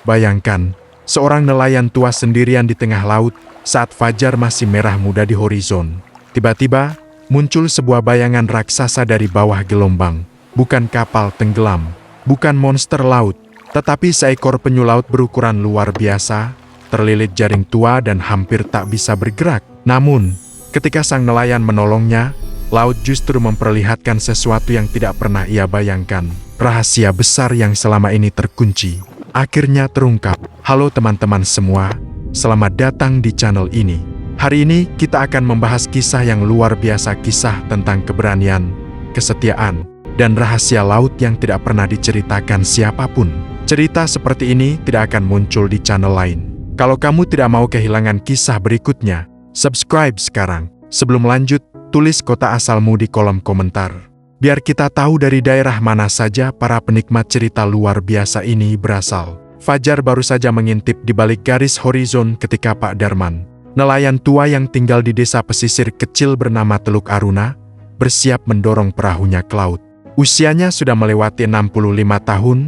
Bayangkan, seorang nelayan tua sendirian di tengah laut saat fajar masih merah muda di horizon. Tiba-tiba, muncul sebuah bayangan raksasa dari bawah gelombang. Bukan kapal tenggelam, bukan monster laut, tetapi seekor penyu laut berukuran luar biasa, terlilit jaring tua dan hampir tak bisa bergerak. Namun, ketika sang nelayan menolongnya, laut justru memperlihatkan sesuatu yang tidak pernah ia bayangkan. Rahasia besar yang selama ini terkunci akhirnya terungkap. Halo teman-teman semua, selamat datang di channel ini. Hari ini kita akan membahas kisah yang luar biasa, kisah tentang keberanian, kesetiaan, dan rahasia laut yang tidak pernah diceritakan siapapun. Cerita seperti ini tidak akan muncul di channel lain. Kalau kamu tidak mau kehilangan kisah berikutnya, subscribe sekarang. Sebelum lanjut, tulis kota asalmu di kolom komentar. Biar kita tahu dari daerah mana saja para penikmat cerita luar biasa ini berasal. Fajar baru saja mengintip di balik garis horizon ketika Pak Darman, nelayan tua yang tinggal di desa pesisir kecil bernama Teluk Aruna, bersiap mendorong perahunya ke laut. Usianya sudah melewati 65 tahun,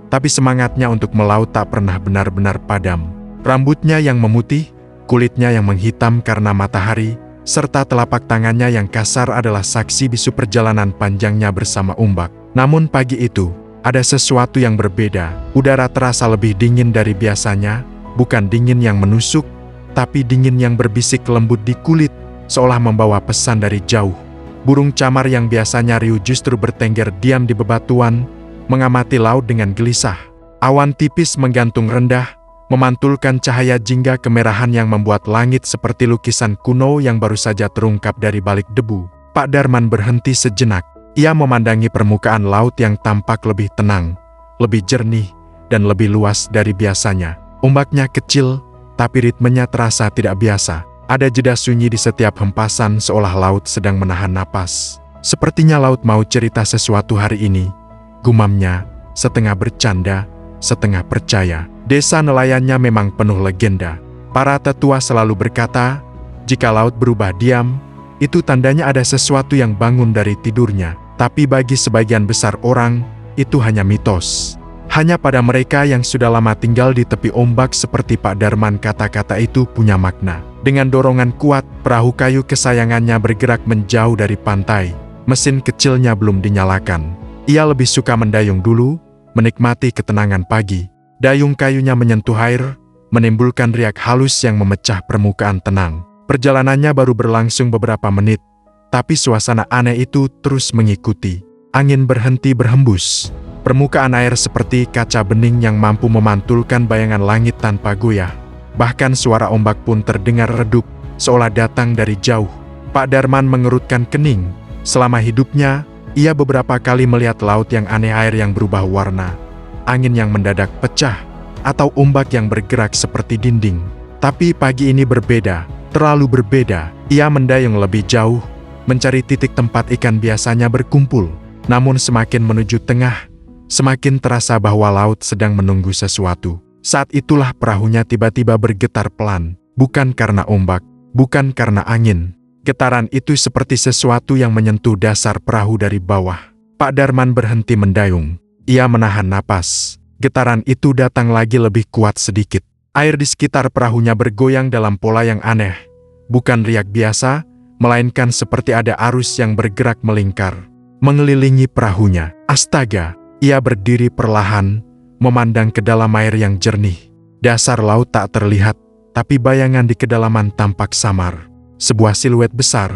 tapi semangatnya untuk melaut tak pernah benar-benar padam. Rambutnya yang memutih, kulitnya yang menghitam karena matahari, serta telapak tangannya yang kasar adalah saksi bisu perjalanan panjangnya bersama ombak. Namun pagi itu, ada sesuatu yang berbeda. Udara terasa lebih dingin dari biasanya, bukan dingin yang menusuk, tapi dingin yang berbisik lembut di kulit, seolah membawa pesan dari jauh. Burung camar yang biasanya riuh justru bertengger diam di bebatuan, mengamati laut dengan gelisah. Awan tipis menggantung rendah, memantulkan cahaya jingga kemerahan yang membuat langit seperti lukisan kuno yang baru saja terungkap dari balik debu. Pak Darman berhenti sejenak. Ia memandangi permukaan laut yang tampak lebih tenang, lebih jernih, dan lebih luas dari biasanya. Ombaknya kecil, tapi ritmenya terasa tidak biasa. Ada jeda sunyi di setiap hempasan seolah laut sedang menahan napas. Sepertinya laut mau cerita sesuatu hari ini, gumamnya, setengah bercanda, setengah percaya. Desa nelayannya memang penuh legenda. Para tetua selalu berkata, jika laut berubah diam, itu tandanya ada sesuatu yang bangun dari tidurnya. Tapi bagi sebagian besar orang, itu hanya mitos. Hanya pada mereka yang sudah lama tinggal di tepi ombak seperti Pak Darman, kata-kata itu punya makna. Dengan dorongan kuat, perahu kayu kesayangannya bergerak menjauh dari pantai. Mesin kecilnya belum dinyalakan. Ia lebih suka mendayung dulu, menikmati ketenangan pagi. Dayung kayunya menyentuh air, menimbulkan riak halus yang memecah permukaan tenang. Perjalanannya baru berlangsung beberapa menit, tapi suasana aneh itu terus mengikuti. Angin berhenti berhembus. Permukaan air seperti kaca bening yang mampu memantulkan bayangan langit tanpa goyah. Bahkan suara ombak pun terdengar redup, seolah datang dari jauh. Pak Darman mengerutkan kening. Selama hidupnya, ia beberapa kali melihat laut yang aneh, air yang berubah warna, angin yang mendadak pecah, atau ombak yang bergerak seperti dinding. Tapi pagi ini berbeda, terlalu berbeda. Ia mendayung lebih jauh, mencari titik tempat ikan biasanya berkumpul. Namun semakin menuju tengah, semakin terasa bahwa laut sedang menunggu sesuatu. Saat itulah perahunya tiba-tiba bergetar pelan, bukan karena ombak, bukan karena angin. Getaran itu seperti sesuatu yang menyentuh dasar perahu dari bawah. Pak Darman berhenti mendayung. Ia menahan napas. Getaran itu datang lagi lebih kuat sedikit. Air di sekitar perahunya bergoyang dalam pola yang aneh. Bukan riak biasa, melainkan seperti ada arus yang bergerak melingkar, mengelilingi perahunya. Astaga! Ia berdiri perlahan, memandang ke dalam air yang jernih. Dasar laut tak terlihat, tapi bayangan di kedalaman tampak samar. Sebuah siluet besar,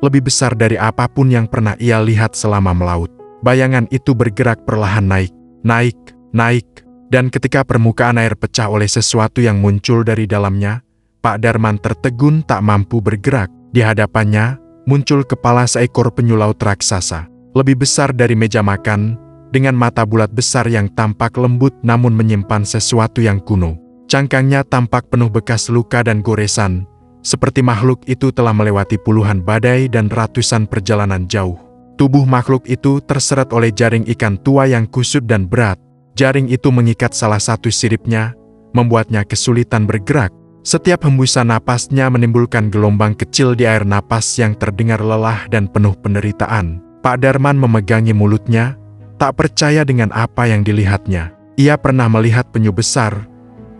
lebih besar dari apapun yang pernah ia lihat selama melaut. Bayangan itu bergerak perlahan naik, naik, naik, dan ketika permukaan air pecah oleh sesuatu yang muncul dari dalamnya, Pak Darman tertegun tak mampu bergerak. Di hadapannya, muncul kepala seekor penyu laut raksasa, lebih besar dari meja makan, dengan mata bulat besar yang tampak lembut namun menyimpan sesuatu yang kuno. Cangkangnya tampak penuh bekas luka dan goresan, seperti makhluk itu telah melewati puluhan badai dan ratusan perjalanan jauh. Tubuh makhluk itu terseret oleh jaring ikan tua yang kusut dan berat. Jaring itu mengikat salah satu siripnya, membuatnya kesulitan bergerak. Setiap hembusan napasnya menimbulkan gelombang kecil di air napas yang terdengar lelah dan penuh penderitaan. Pak Darman memegangi mulutnya, tak percaya dengan apa yang dilihatnya. Ia pernah melihat penyu besar,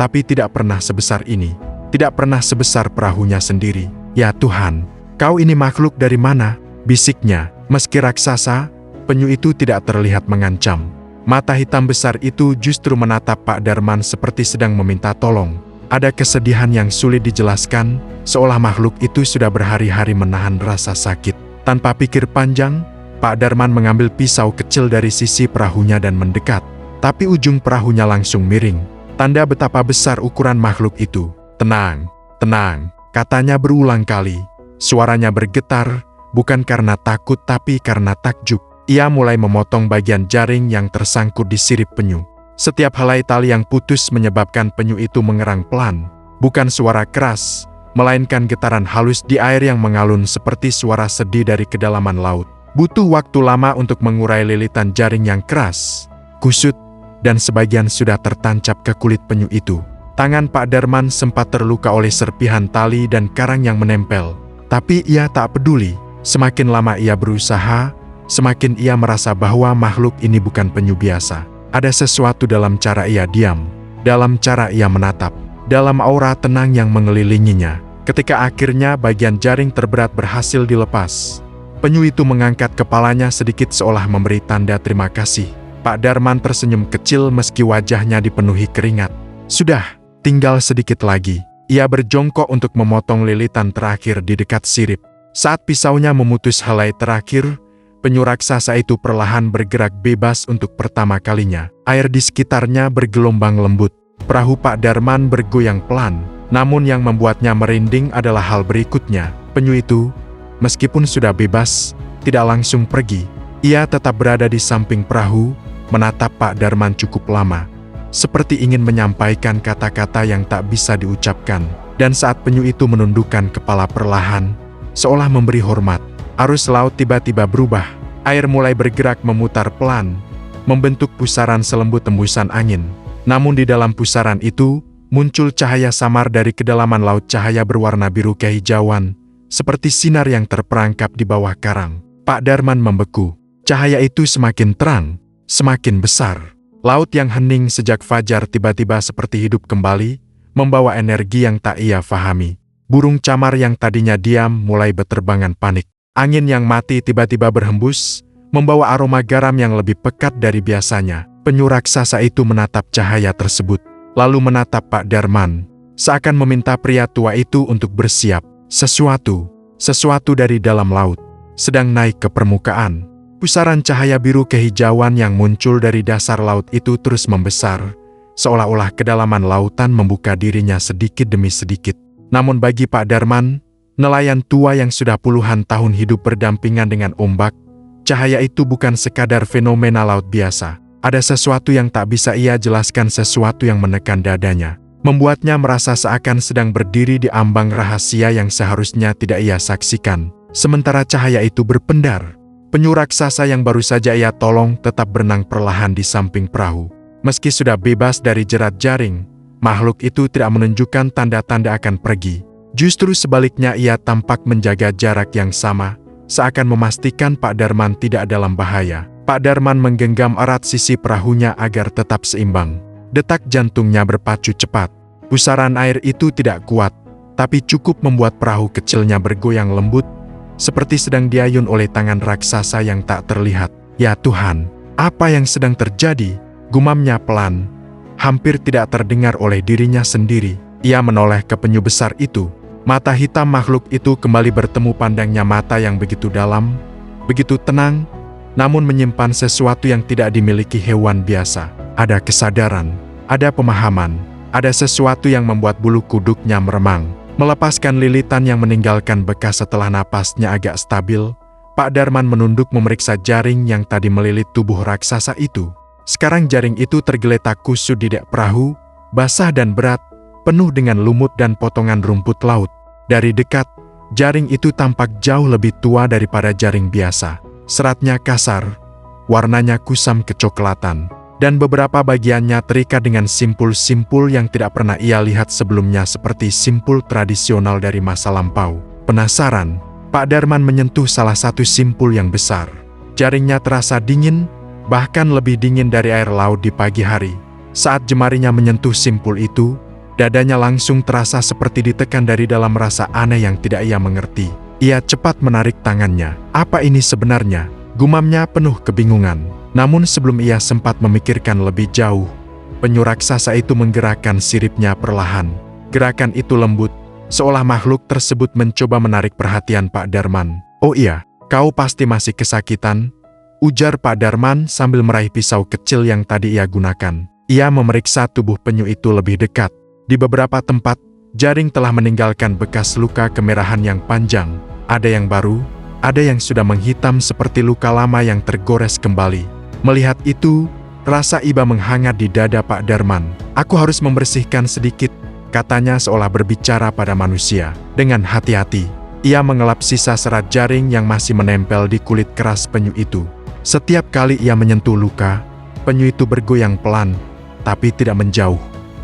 tapi tidak pernah sebesar ini. Tidak pernah sebesar perahunya sendiri. "Ya Tuhan, kau ini makhluk dari mana?" bisiknya. Meski raksasa, penyu itu tidak terlihat mengancam. Mata hitam besar itu justru menatap Pak Darman seperti sedang meminta tolong. Ada kesedihan yang sulit dijelaskan, seolah makhluk itu sudah berhari-hari menahan rasa sakit. Tanpa pikir panjang, Pak Darman mengambil pisau kecil dari sisi perahunya dan mendekat. Tapi ujung perahunya langsung miring. Tanda betapa besar ukuran makhluk itu. "Tenang, tenang," katanya berulang kali. Suaranya bergetar, bukan karena takut tapi karena takjub. Ia mulai memotong bagian jaring yang tersangkut di sirip penyu. Setiap helai tali yang putus menyebabkan penyu itu mengerang pelan. Bukan suara keras, melainkan getaran halus di air yang mengalun seperti suara sedih dari kedalaman laut. Butuh waktu lama untuk mengurai lilitan jaring yang keras, kusut, dan sebagian sudah tertancap ke kulit penyu itu. Tangan Pak Darman sempat terluka oleh serpihan tali dan karang yang menempel. Tapi ia tak peduli. Semakin lama ia berusaha, semakin ia merasa bahwa makhluk ini bukan penyu biasa. Ada sesuatu dalam cara ia diam, dalam cara ia menatap, dalam aura tenang yang mengelilinginya. Ketika akhirnya bagian jaring terberat berhasil dilepas, penyu itu mengangkat kepalanya sedikit seolah memberi tanda terima kasih. Pak Darman tersenyum kecil meski wajahnya dipenuhi keringat. Sudah, tinggal sedikit lagi. Ia berjongkok untuk memotong lilitan terakhir di dekat sirip. Saat pisaunya memutus helai terakhir, penyu raksasa itu perlahan bergerak bebas untuk pertama kalinya. Air di sekitarnya bergelombang lembut. Perahu Pak Darman bergoyang pelan, namun yang membuatnya merinding adalah hal berikutnya. Penyu itu, meskipun sudah bebas, tidak langsung pergi. Ia tetap berada di samping perahu, menatap Pak Darman cukup lama, seperti ingin menyampaikan kata-kata yang tak bisa diucapkan. Dan saat penyu itu menundukkan kepala perlahan, seolah memberi hormat, arus laut tiba-tiba berubah. Air mulai bergerak memutar pelan, membentuk pusaran selembut tembusan angin. Namun di dalam pusaran itu, muncul cahaya samar dari kedalaman laut. Cahaya berwarna biru kehijauan, seperti sinar yang terperangkap di bawah karang. Pak Darman membeku. Cahaya itu semakin terang, semakin besar. Laut yang hening sejak fajar tiba-tiba seperti hidup kembali, membawa energi yang tak ia fahami. Burung camar yang tadinya diam mulai berterbangan panik. Angin yang mati tiba-tiba berhembus, membawa aroma garam yang lebih pekat dari biasanya. Penyu raksasa itu menatap cahaya tersebut, lalu menatap Pak Darman, seakan meminta pria tua itu untuk bersiap. Sesuatu dari dalam laut, sedang naik ke permukaan. Pusaran cahaya biru kehijauan yang muncul dari dasar laut itu terus membesar, seolah-olah kedalaman lautan membuka dirinya sedikit demi sedikit. Namun bagi Pak Darman, nelayan tua yang sudah puluhan tahun hidup berdampingan dengan ombak, cahaya itu bukan sekadar fenomena laut biasa. Ada sesuatu yang tak bisa ia jelaskan, sesuatu yang menekan dadanya, membuatnya merasa seakan sedang berdiri di ambang rahasia yang seharusnya tidak ia saksikan. Sementara cahaya itu berpendar, penyu raksasa yang baru saja ia tolong tetap berenang perlahan di samping perahu. Meski sudah bebas dari jerat jaring, makhluk itu tidak menunjukkan tanda-tanda akan pergi. Justru sebaliknya, ia tampak menjaga jarak yang sama, seakan memastikan Pak Darman tidak dalam bahaya. Pak Darman menggenggam erat sisi perahunya agar tetap seimbang. Detak jantungnya berpacu cepat. Pusaran air itu tidak kuat, tapi cukup membuat perahu kecilnya bergoyang lembut, seperti sedang diayun oleh tangan raksasa yang tak terlihat. "Ya Tuhan, apa yang sedang terjadi?" gumamnya pelan, hampir tidak terdengar oleh dirinya sendiri. Ia menoleh ke penyu besar itu. Mata hitam makhluk itu kembali bertemu pandangnya, mata yang begitu dalam, begitu tenang, namun menyimpan sesuatu yang tidak dimiliki hewan biasa. Ada kesadaran, ada pemahaman, ada sesuatu yang membuat bulu kuduknya meremang. Melepaskan lilitan yang meninggalkan bekas setelah napasnya agak stabil, Pak Darman menunduk memeriksa jaring yang tadi melilit tubuh raksasa itu. Sekarang jaring itu tergeletak kusut di dek perahu, basah dan berat, penuh dengan lumut dan potongan rumput laut. Dari dekat, jaring itu tampak jauh lebih tua daripada jaring biasa. Seratnya kasar, warnanya kusam kecoklatan, dan beberapa bagiannya terikat dengan simpul-simpul yang tidak pernah ia lihat sebelumnya, seperti simpul tradisional dari masa lampau. Penasaran, Pak Darman menyentuh salah satu simpul yang besar. Jaringnya terasa dingin, bahkan lebih dingin dari air laut di pagi hari. Saat jemarinya menyentuh simpul itu, Dadanya langsung terasa seperti ditekan dari dalam rasa aneh yang tidak ia mengerti. Ia cepat menarik tangannya. Apa ini sebenarnya? Gumamnya penuh kebingungan. Namun sebelum ia sempat memikirkan lebih jauh, penyu raksasa itu menggerakkan siripnya perlahan. Gerakan itu lembut, seolah makhluk tersebut mencoba menarik perhatian Pak Darman. "Oh iya, kau pasti masih kesakitan," ujar Pak Darman sambil meraih pisau kecil yang tadi ia gunakan. Ia memeriksa tubuh penyu itu lebih dekat. Di beberapa tempat, jaring telah meninggalkan bekas luka kemerahan yang panjang. Ada yang baru, ada yang sudah menghitam seperti luka lama yang tergores kembali. Melihat itu, rasa iba menghangat di dada Pak Darman. "Aku harus membersihkan sedikit," katanya seolah berbicara pada manusia. Dengan hati-hati, ia mengelap sisa serat jaring yang masih menempel di kulit keras penyu itu. Setiap kali ia menyentuh luka, penyu itu bergoyang pelan, tapi tidak menjauh.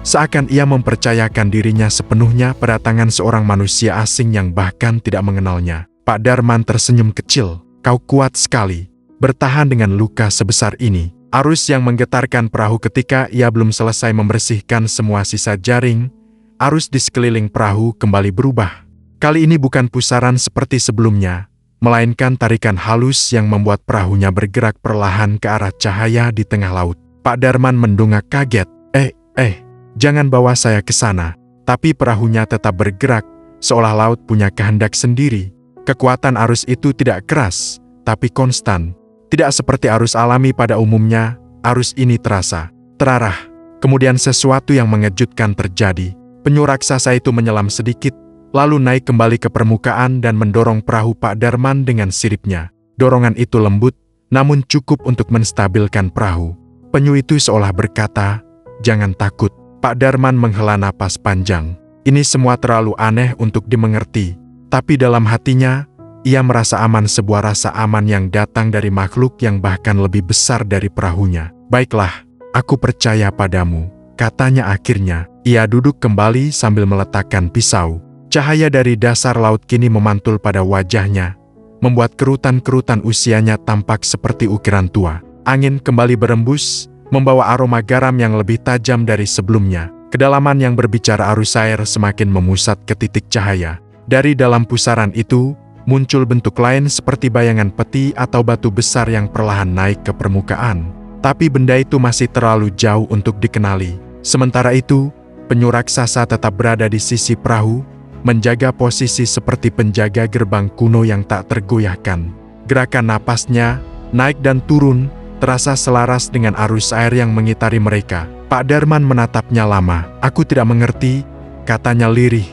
Seakan ia mempercayakan dirinya sepenuhnya pada tangan seorang manusia asing yang bahkan tidak mengenalnya. Pak Darman tersenyum kecil. "Kau kuat sekali, bertahan dengan luka sebesar ini." Arus yang menggetarkan perahu ketika ia belum selesai membersihkan semua sisa jaring. Arus di sekeliling perahu kembali berubah. Kali ini bukan pusaran seperti sebelumnya, melainkan tarikan halus yang membuat perahunya bergerak perlahan ke arah cahaya di tengah laut. Pak Darman mendongak kaget. Jangan bawa saya ke sana." Tapi perahunya tetap bergerak, seolah laut punya kehendak sendiri. Kekuatan arus itu tidak keras, tapi konstan. Tidak seperti arus alami pada umumnya, arus ini terasa terarah. Kemudian sesuatu yang mengejutkan terjadi. Penyu raksasa itu menyelam sedikit, lalu naik kembali ke permukaan dan mendorong perahu Pak Darman dengan siripnya. Dorongan itu lembut, namun cukup untuk menstabilkan perahu. Penyu itu seolah berkata, "Jangan takut." Pak Darman menghela napas panjang. Ini semua terlalu aneh untuk dimengerti. Tapi dalam hatinya, ia merasa aman, sebuah rasa aman yang datang dari makhluk yang bahkan lebih besar dari perahunya. "Baiklah, aku percaya padamu," katanya akhirnya. Ia duduk kembali sambil meletakkan pisau. Cahaya dari dasar laut kini memantul pada wajahnya, membuat kerutan-kerutan usianya tampak seperti ukiran tua. Angin kembali berembus, membawa aroma garam yang lebih tajam dari sebelumnya. Kedalaman yang berbicara arus air semakin memusat ke titik cahaya. Dari dalam pusaran itu, muncul bentuk lain seperti bayangan peti atau batu besar yang perlahan naik ke permukaan. Tapi benda itu masih terlalu jauh untuk dikenali. Sementara itu, penyu raksasa tetap berada di sisi perahu, menjaga posisi seperti penjaga gerbang kuno yang tak tergoyahkan. Gerakan napasnya, naik dan turun, terasa selaras dengan arus air yang mengitari mereka. Pak Darman menatapnya lama. "Aku tidak mengerti," katanya lirih.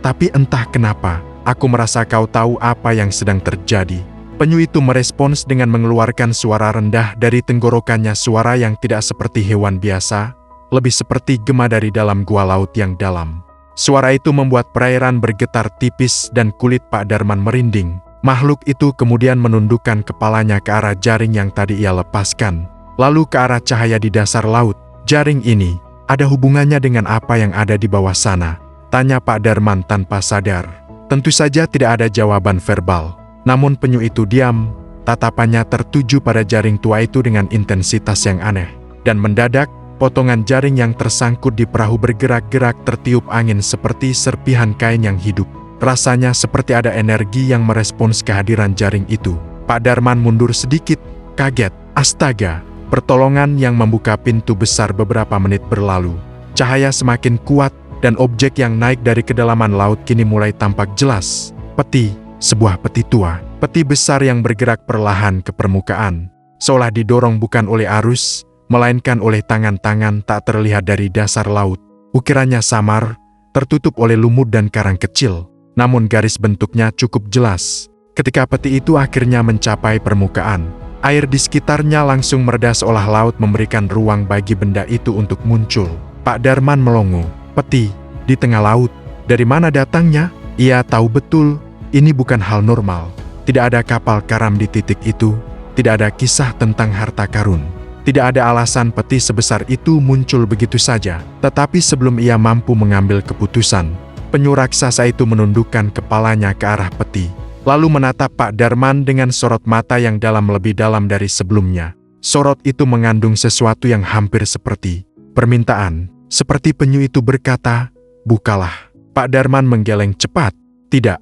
"Tapi entah kenapa, aku merasa kau tahu apa yang sedang terjadi." Penyu itu merespons dengan mengeluarkan suara rendah dari tenggorokannya, suara yang tidak seperti hewan biasa, lebih seperti gema dari dalam gua laut yang dalam. Suara itu membuat perairan bergetar tipis dan kulit Pak Darman merinding. Makhluk itu kemudian menundukkan kepalanya ke arah jaring yang tadi ia lepaskan, lalu ke arah cahaya di dasar laut. "Jaring ini, ada hubungannya dengan apa yang ada di bawah sana?" tanya Pak Darman tanpa sadar. Tentu saja tidak ada jawaban verbal. Namun penyu itu diam, tatapannya tertuju pada jaring tua itu dengan intensitas yang aneh. Dan mendadak, potongan jaring yang tersangkut di perahu bergerak-gerak tertiup angin seperti serpihan kain yang hidup. Rasanya seperti ada energi yang merespons kehadiran jaring itu. Pak Darman mundur sedikit, kaget. Astaga, pertolongan yang membuka pintu besar beberapa menit berlalu. Cahaya semakin kuat, dan objek yang naik dari kedalaman laut kini mulai tampak jelas. Peti, sebuah peti tua. Peti besar yang bergerak perlahan ke permukaan. Seolah didorong bukan oleh arus, melainkan oleh tangan-tangan tak terlihat dari dasar laut. Ukirannya samar, tertutup oleh lumut dan karang kecil. Namun garis bentuknya cukup jelas. Ketika peti itu akhirnya mencapai permukaan, air di sekitarnya langsung mereda seolah laut memberikan ruang bagi benda itu untuk muncul. Pak Darman melongo. Peti, di tengah laut. Dari mana datangnya? Ia tahu betul, ini bukan hal normal. Tidak ada kapal karam di titik itu, tidak ada kisah tentang harta karun. Tidak ada alasan peti sebesar itu muncul begitu saja. Tetapi sebelum ia mampu mengambil keputusan, penyu raksasa itu menundukkan kepalanya ke arah peti, lalu menatap Pak Darman dengan sorot mata yang dalam, lebih dalam dari sebelumnya. Sorot itu mengandung sesuatu yang hampir seperti permintaan. Seperti penyu itu berkata, bukalah. Pak Darman menggeleng cepat. Tidak,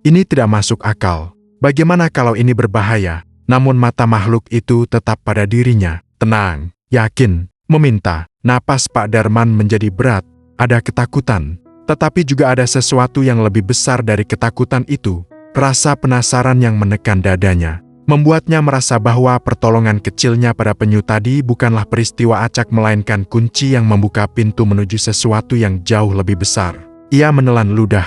ini tidak masuk akal. Bagaimana kalau ini berbahaya? Namun mata makhluk itu tetap pada dirinya. Tenang, yakin, meminta. Napas Pak Darman menjadi berat. Ada ketakutan. Tetapi juga ada sesuatu yang lebih besar dari ketakutan itu. Rasa penasaran yang menekan dadanya. Membuatnya merasa bahwa pertolongan kecilnya pada penyu tadi bukanlah peristiwa acak melainkan kunci yang membuka pintu menuju sesuatu yang jauh lebih besar. Ia menelan ludah.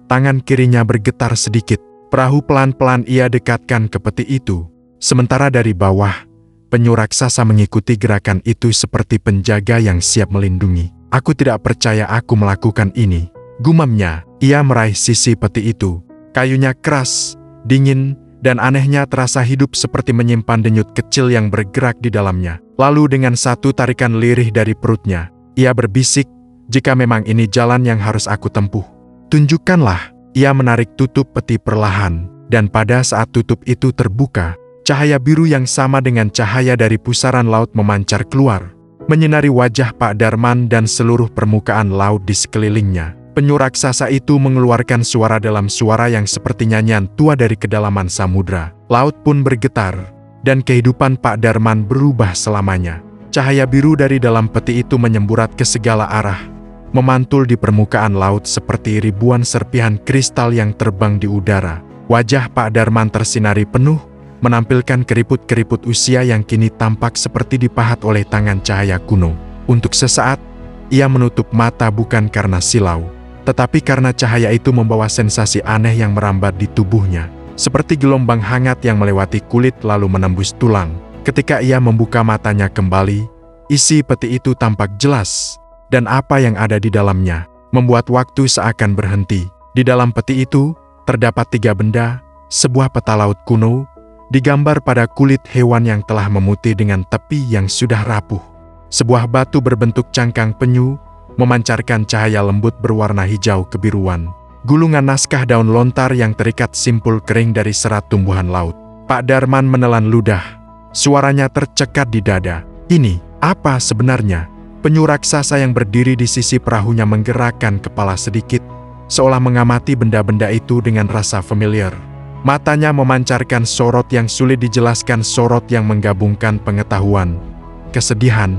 Tangan kirinya bergetar sedikit. Perahu pelan-pelan ia dekatkan ke peti itu. Sementara dari bawah, penyu raksasa mengikuti gerakan itu seperti penjaga yang siap melindungi. Aku tidak percaya aku melakukan ini. Gumamnya, ia meraih sisi peti itu. Kayunya keras, dingin, dan anehnya terasa hidup seperti menyimpan denyut kecil yang bergerak di dalamnya. Lalu dengan satu tarikan lirih dari perutnya, ia berbisik, jika memang ini jalan yang harus aku tempuh, tunjukkanlah. Ia menarik tutup peti perlahan, dan pada saat tutup itu terbuka, cahaya biru yang sama dengan cahaya dari pusaran laut memancar keluar, menyinari wajah Pak Darman dan seluruh permukaan laut di sekelilingnya. Penyu raksasa itu mengeluarkan suara dalam suara yang seperti nyanyian tua dari kedalaman samudra. Laut pun bergetar, dan kehidupan Pak Darman berubah selamanya. Cahaya biru dari dalam peti itu menyemburat ke segala arah, memantul di permukaan laut seperti ribuan serpihan kristal yang terbang di udara. Wajah Pak Darman tersinari penuh, menampilkan keriput-keriput usia yang kini tampak seperti dipahat oleh tangan cahaya kuno. Untuk sesaat, ia menutup mata bukan karena silau, tetapi karena cahaya itu membawa sensasi aneh yang merambat di tubuhnya, seperti gelombang hangat yang melewati kulit lalu menembus tulang. Ketika ia membuka matanya kembali, isi peti itu tampak jelas, dan apa yang ada di dalamnya membuat waktu seakan berhenti. Di dalam peti itu, terdapat 3 benda, sebuah peta laut kuno, digambar pada kulit hewan yang telah memutih dengan tepi yang sudah rapuh. Sebuah batu berbentuk cangkang penyu, memancarkan cahaya lembut berwarna hijau kebiruan. Gulungan naskah daun lontar yang terikat simpul kering dari serat tumbuhan laut. Pak Darman menelan ludah. Suaranya tercekat di dada. Ini, apa sebenarnya? Penyu raksasa yang berdiri di sisi perahunya menggerakkan kepala sedikit, seolah mengamati benda-benda itu dengan rasa familiar. Matanya memancarkan sorot yang sulit dijelaskan, sorot yang menggabungkan pengetahuan, kesedihan,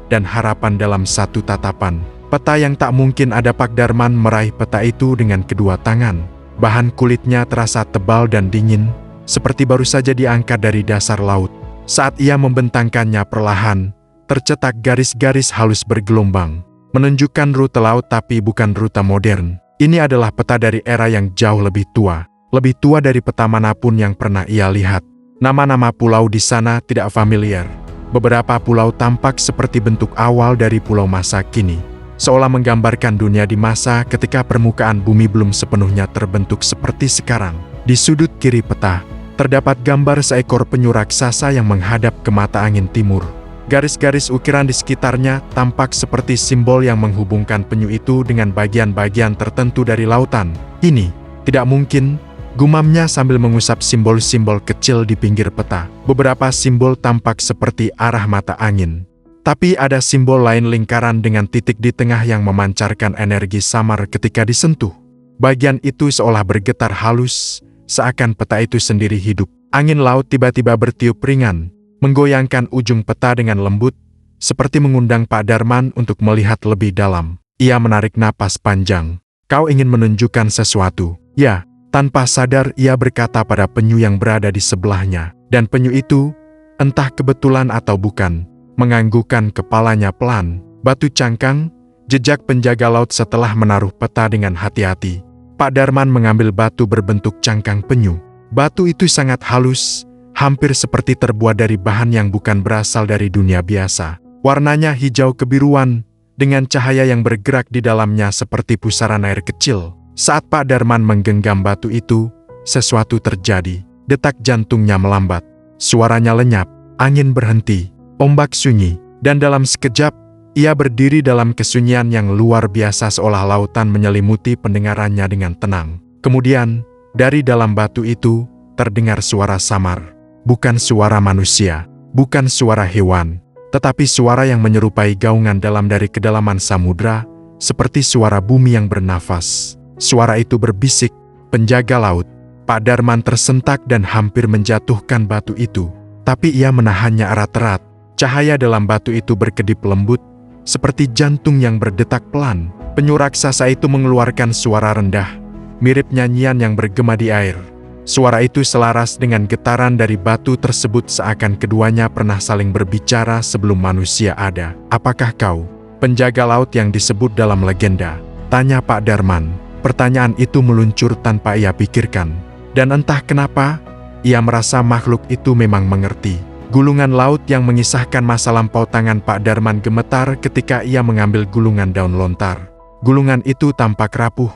dan harapan dalam satu tatapan. Peta yang tak mungkin ada. Pak Darman meraih peta itu dengan kedua tangan. Bahan kulitnya terasa tebal dan dingin, seperti baru saja diangkat dari dasar laut. Saat ia membentangkannya perlahan, tercetak garis-garis halus bergelombang, menunjukkan rute laut tapi bukan rute modern. Ini adalah peta dari era yang jauh lebih tua dari peta manapun yang pernah ia lihat. Nama-nama pulau di sana tidak familiar. Beberapa pulau tampak seperti bentuk awal dari pulau masa kini, seolah menggambarkan dunia di masa ketika permukaan bumi belum sepenuhnya terbentuk seperti sekarang. Di sudut kiri peta, terdapat gambar seekor penyu raksasa yang menghadap ke mata angin timur. Garis-garis ukiran di sekitarnya tampak seperti simbol yang menghubungkan penyu itu dengan bagian-bagian tertentu dari lautan. Ini tidak mungkin, gumamnya sambil mengusap simbol-simbol kecil di pinggir peta. Beberapa simbol tampak seperti arah mata angin, tapi ada simbol lain lingkaran dengan titik di tengah yang memancarkan energi samar ketika disentuh. Bagian itu seolah bergetar halus, seakan peta itu sendiri hidup. Angin laut tiba-tiba bertiup ringan, menggoyangkan ujung peta dengan lembut, seperti mengundang Pak Darman untuk melihat lebih dalam. Ia menarik napas panjang. Kau ingin menunjukkan sesuatu? Ya. Tanpa sadar ia berkata pada penyu yang berada di sebelahnya. Dan penyu itu, entah kebetulan atau bukan, menganggukkan kepalanya pelan. Batu cangkang, jejak penjaga laut setelah menaruh peta dengan hati-hati. Pak Darman mengambil batu berbentuk cangkang penyu. Batu itu sangat halus, hampir seperti terbuat dari bahan yang bukan berasal dari dunia biasa. Warnanya hijau kebiruan, dengan cahaya yang bergerak di dalamnya seperti pusaran air kecil. Saat Pak Darman menggenggam batu itu, sesuatu terjadi. Detak jantungnya melambat, suaranya lenyap, angin berhenti, ombak sunyi, dan dalam sekejap, ia berdiri dalam kesunyian yang luar biasa seolah lautan menyelimuti pendengarannya dengan tenang. Kemudian, dari dalam batu itu, terdengar suara samar. Bukan suara manusia, bukan suara hewan, tetapi suara yang menyerupai gaungan dalam dari kedalaman samudra, seperti suara bumi yang bernafas. Suara itu berbisik, "Penjaga laut." Pak Darman tersentak dan hampir menjatuhkan batu itu. Tapi ia menahannya erat-erat. Cahaya dalam batu itu berkedip lembut, seperti jantung yang berdetak pelan. Penyu raksasa itu mengeluarkan suara rendah, mirip nyanyian yang bergema di air. Suara itu selaras dengan getaran dari batu tersebut, seakan keduanya pernah saling berbicara sebelum manusia ada. "Apakah kau penjaga laut yang disebut dalam legenda?" tanya Pak Darman. Pertanyaan itu meluncur tanpa ia pikirkan. Dan entah kenapa, ia merasa makhluk itu memang mengerti. Gulungan laut yang mengisahkan masa lampau. Tangan Pak Darman gemetar ketika ia mengambil gulungan daun lontar. Gulungan itu tampak rapuh,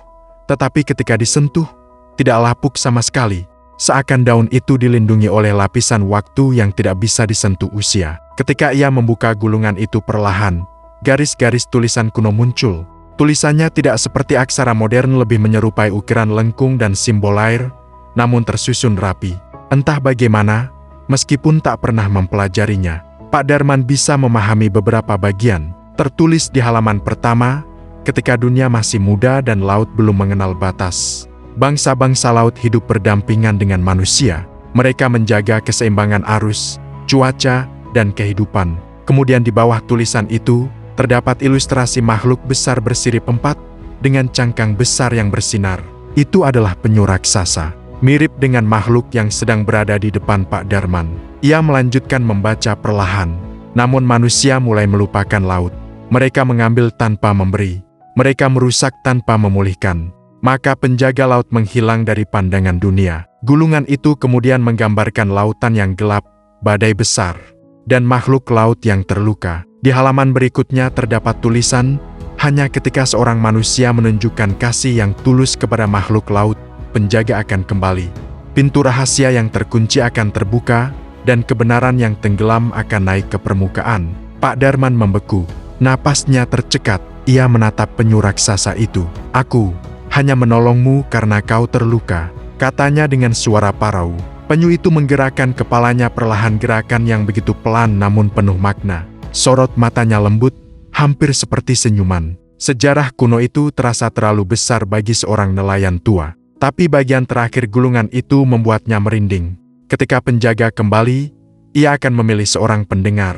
tetapi ketika disentuh, tidak lapuk sama sekali. Seakan daun itu dilindungi oleh lapisan waktu yang tidak bisa disentuh usia. Ketika ia membuka gulungan itu perlahan, garis-garis tulisan kuno muncul. Tulisannya tidak seperti aksara modern, lebih menyerupai ukiran lengkung dan simbol air, namun tersusun rapi. Entah bagaimana, meskipun tak pernah mempelajarinya, Pak Darman bisa memahami beberapa bagian. Tertulis di halaman pertama, ketika dunia masih muda dan laut belum mengenal batas, bangsa-bangsa laut hidup berdampingan dengan manusia. Mereka menjaga keseimbangan arus, cuaca, dan kehidupan. Kemudian di bawah tulisan itu, terdapat ilustrasi makhluk besar bersirip empat, dengan cangkang besar yang bersinar. Itu adalah penyu raksasa. Mirip dengan makhluk yang sedang berada di depan Pak Darman. Ia melanjutkan membaca perlahan. Namun manusia mulai melupakan laut. Mereka mengambil tanpa memberi. Mereka merusak tanpa memulihkan. Maka penjaga laut menghilang dari pandangan dunia. Gulungan itu kemudian menggambarkan lautan yang gelap, badai besar, dan makhluk laut yang terluka. Di halaman berikutnya terdapat tulisan, "Hanya ketika seorang manusia menunjukkan kasih yang tulus kepada makhluk laut, penjaga akan kembali. Pintu rahasia yang terkunci akan terbuka, dan kebenaran yang tenggelam akan naik ke permukaan." Pak Darman membeku. Napasnya tercekat. Ia menatap penyu raksasa itu. "Aku hanya menolongmu karena kau terluka," katanya dengan suara parau. Penyu itu menggerakkan kepalanya perlahan, gerakan yang begitu pelan namun penuh makna. Sorot matanya lembut, hampir seperti senyuman. Sejarah kuno itu terasa terlalu besar bagi seorang nelayan tua. Tapi bagian terakhir gulungan itu membuatnya merinding. Ketika penjaga kembali, ia akan memilih seorang pendengar.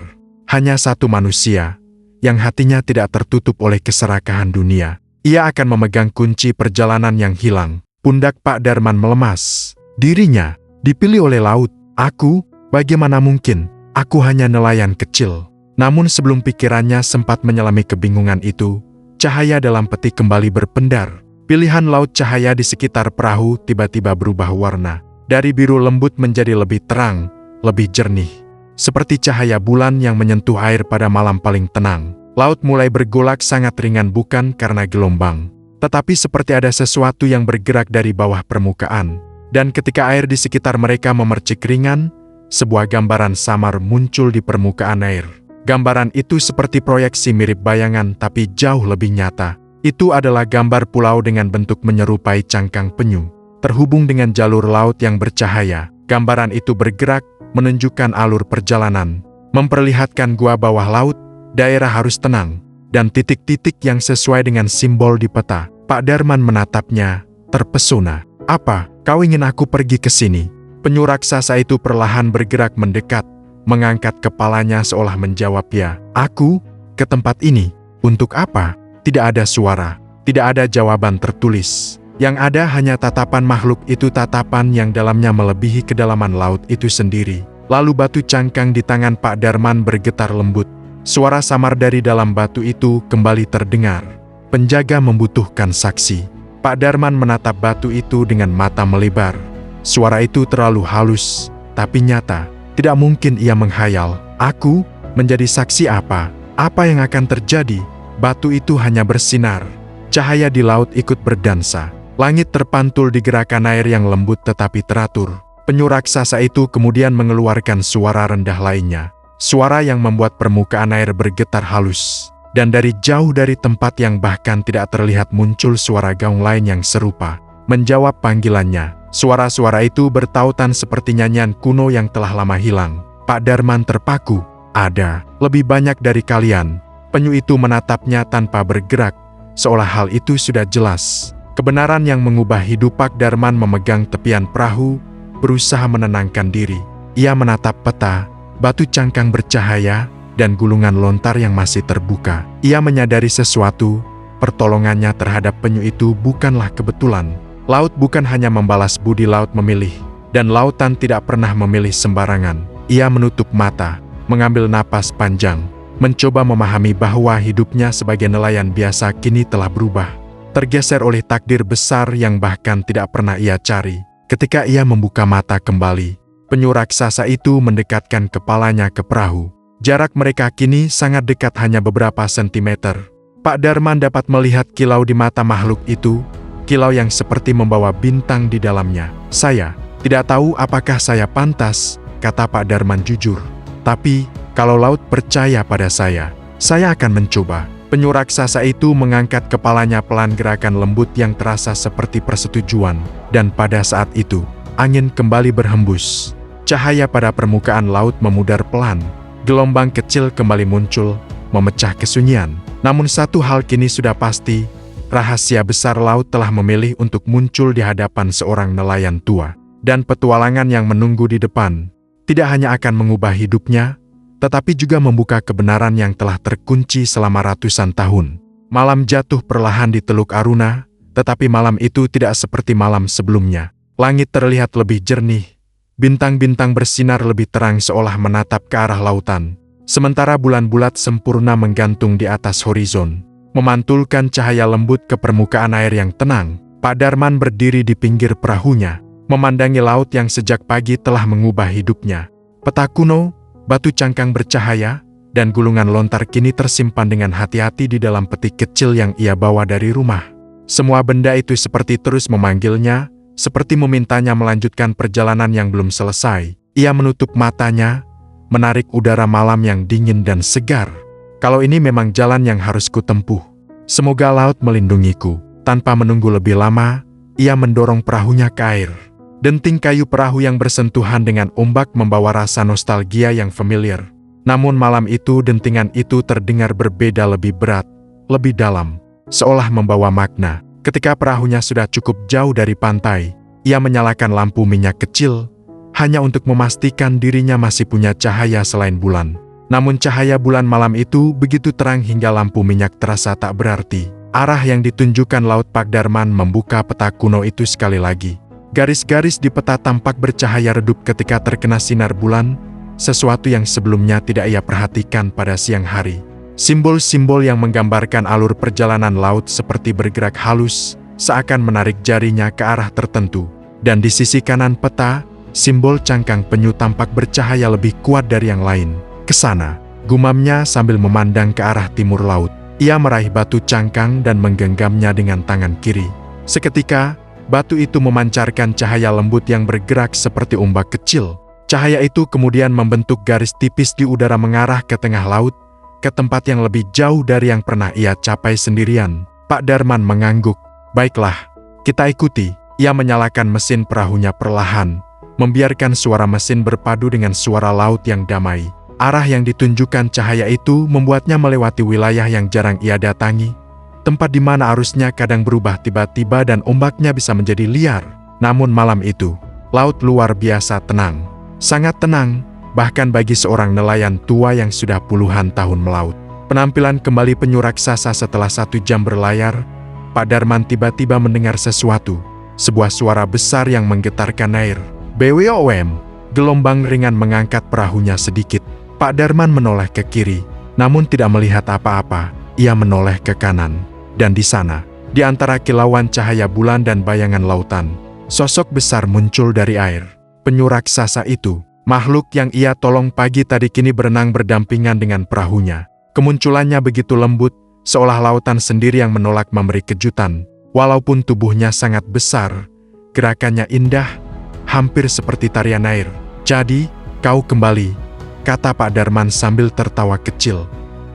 Hanya satu manusia, yang hatinya tidak tertutup oleh keserakahan dunia. Ia akan memegang kunci perjalanan yang hilang. Pundak Pak Darman melemas. Dirinya dipilih oleh laut. Aku, bagaimana mungkin? Aku hanya nelayan kecil. Namun sebelum pikirannya sempat menyelami kebingungan itu, cahaya dalam peti kembali berpendar. Pilihan laut. Cahaya di sekitar perahu tiba-tiba berubah warna. Dari biru lembut menjadi lebih terang, lebih jernih. Seperti cahaya bulan yang menyentuh air pada malam paling tenang. Laut mulai bergolak sangat ringan, bukan karena gelombang, tetapi seperti ada sesuatu yang bergerak dari bawah permukaan. Dan ketika air di sekitar mereka memercik ringan, sebuah gambaran samar muncul di permukaan air. Gambaran itu seperti proyeksi, mirip bayangan tapi jauh lebih nyata. Itu adalah gambar pulau dengan bentuk menyerupai cangkang penyu, terhubung dengan jalur laut yang bercahaya. Gambaran itu bergerak, menunjukkan alur perjalanan, memperlihatkan gua bawah laut, daerah harus tenang, dan titik-titik yang sesuai dengan simbol di peta. Pak Darman menatapnya, terpesona. "Apa, kau ingin aku pergi ke sini?" Penyu raksasa itu perlahan bergerak mendekat, mengangkat kepalanya seolah menjawab ya. "Aku? Ke tempat ini? Untuk apa?" Tidak ada suara, tidak ada jawaban tertulis. Yang ada hanya tatapan makhluk itu, tatapan yang dalamnya melebihi kedalaman laut itu sendiri. Lalu batu cangkang di tangan Pak Darman bergetar lembut. Suara samar dari dalam batu itu kembali terdengar. "Penjaga membutuhkan saksi." Pak Darman menatap batu itu dengan mata melebar. Suara itu terlalu halus, tapi nyata. Tidak mungkin ia menghayal. "Aku? Menjadi saksi apa? Apa yang akan terjadi?" Batu itu hanya bersinar. Cahaya di laut ikut berdansa. Langit terpantul di gerakan air yang lembut tetapi teratur. Penyu raksasa itu kemudian mengeluarkan suara rendah lainnya. Suara yang membuat permukaan air bergetar halus. Dan dari jauh, dari tempat yang bahkan tidak terlihat, muncul suara gaung lain yang serupa, menjawab panggilannya. Suara-suara itu bertautan seperti nyanyian kuno yang telah lama hilang. Pak Darman terpaku. "Ada lebih banyak dari kalian." Penyu itu menatapnya tanpa bergerak, seolah hal itu sudah jelas. Kebenaran yang mengubah hidup Pak Darman memegang tepian perahu, berusaha menenangkan diri. Ia menatap peta, batu cangkang bercahaya, dan gulungan lontar yang masih terbuka. Ia menyadari sesuatu, pertolongannya terhadap penyu itu bukanlah kebetulan. Laut bukan hanya membalas budi laut memilih, dan lautan tidak pernah memilih sembarangan. Ia menutup mata, mengambil napas panjang, mencoba memahami bahwa hidupnya sebagai nelayan biasa kini telah berubah. Tergeser oleh takdir besar yang bahkan tidak pernah ia cari. Ketika ia membuka mata kembali, penyu raksasa itu mendekatkan kepalanya ke perahu. Jarak mereka kini sangat dekat, hanya beberapa sentimeter. Pak Darman dapat melihat kilau di mata makhluk itu, kilau yang seperti membawa bintang di dalamnya. "Saya tidak tahu apakah saya pantas," kata Pak Darman jujur. "Tapi, kalau laut percaya pada saya akan mencoba." Penyu raksasa itu mengangkat kepalanya pelan, gerakan lembut yang terasa seperti persetujuan. Dan pada saat itu, angin kembali berhembus. Cahaya pada permukaan laut memudar pelan. Gelombang kecil kembali muncul, memecah kesunyian. Namun satu hal kini sudah pasti, rahasia besar laut telah memilih untuk muncul di hadapan seorang nelayan tua. Dan petualangan yang menunggu di depan, tidak hanya akan mengubah hidupnya, tetapi juga membuka kebenaran yang telah terkunci selama ratusan tahun. Malam jatuh perlahan di Teluk Aruna, tetapi malam itu tidak seperti malam sebelumnya. Langit terlihat lebih jernih, bintang-bintang bersinar lebih terang seolah menatap ke arah lautan. Sementara bulan bulat sempurna menggantung di atas horizon, memantulkan cahaya lembut ke permukaan air yang tenang. Pak Darman berdiri di pinggir perahunya, memandangi laut yang sejak pagi telah mengubah hidupnya. Peta kuno, batu cangkang bercahaya, dan gulungan lontar kini tersimpan dengan hati-hati di dalam peti kecil yang ia bawa dari rumah. Semua benda itu seperti terus memanggilnya, seperti memintanya melanjutkan perjalanan yang belum selesai. Ia menutup matanya, menarik udara malam yang dingin dan segar. Kalau ini memang jalan yang harus kutempuh, semoga laut melindungiku. Tanpa menunggu lebih lama, ia mendorong perahunya ke air. Denting kayu perahu yang bersentuhan dengan ombak membawa rasa nostalgia yang familiar. Namun malam itu dentingan itu terdengar berbeda, lebih berat, lebih dalam, seolah membawa makna. Ketika perahunya sudah cukup jauh dari pantai, ia menyalakan lampu minyak kecil, hanya untuk memastikan dirinya masih punya cahaya selain bulan. Namun cahaya bulan malam itu begitu terang hingga lampu minyak terasa tak berarti. Arah yang ditunjukkan laut. Pak Darman membuka peta kuno itu sekali lagi. Garis-garis di peta tampak bercahaya redup ketika terkena sinar bulan, sesuatu yang sebelumnya tidak ia perhatikan pada siang hari. Simbol-simbol yang menggambarkan alur perjalanan laut seperti bergerak halus, seakan menarik jarinya ke arah tertentu. Dan di sisi kanan peta, simbol cangkang penyu tampak bercahaya lebih kuat dari yang lain. "Ke sana," gumamnya sambil memandang ke arah timur laut. Ia meraih batu cangkang dan menggenggamnya dengan tangan kiri. Seketika, batu itu memancarkan cahaya lembut yang bergerak seperti ombak kecil. Cahaya itu kemudian membentuk garis tipis di udara mengarah ke tengah laut, ke tempat yang lebih jauh dari yang pernah ia capai sendirian. Pak Darman mengangguk. "Baiklah, kita ikuti." Ia menyalakan mesin perahunya perlahan, membiarkan suara mesin berpadu dengan suara laut yang damai. Arah yang ditunjukkan cahaya itu membuatnya melewati wilayah yang jarang ia datangi, tempat di mana arusnya kadang berubah tiba-tiba dan ombaknya bisa menjadi liar. Namun malam itu, laut luar biasa tenang. Sangat tenang, bahkan bagi seorang nelayan tua yang sudah puluhan tahun melaut. Penampilan kembali penyu raksasa setelah 1 jam berlayar. Pak Darman tiba-tiba mendengar sesuatu. Sebuah suara besar yang menggetarkan air. "BWOM!" Gelombang ringan mengangkat perahunya sedikit. Pak Darman menoleh ke kiri, namun tidak melihat apa-apa. Ia menoleh ke kanan. Dan di sana, di antara kilauan cahaya bulan dan bayangan lautan, sosok besar muncul dari air. Penyu raksasa itu, makhluk yang ia tolong pagi tadi, kini berenang berdampingan dengan perahunya. Kemunculannya begitu lembut, seolah lautan sendiri yang menolak memberi kejutan. Walaupun tubuhnya sangat besar, gerakannya indah, hampir seperti tarian air. "Jadi, kau kembali," kata Pak Darman sambil tertawa kecil,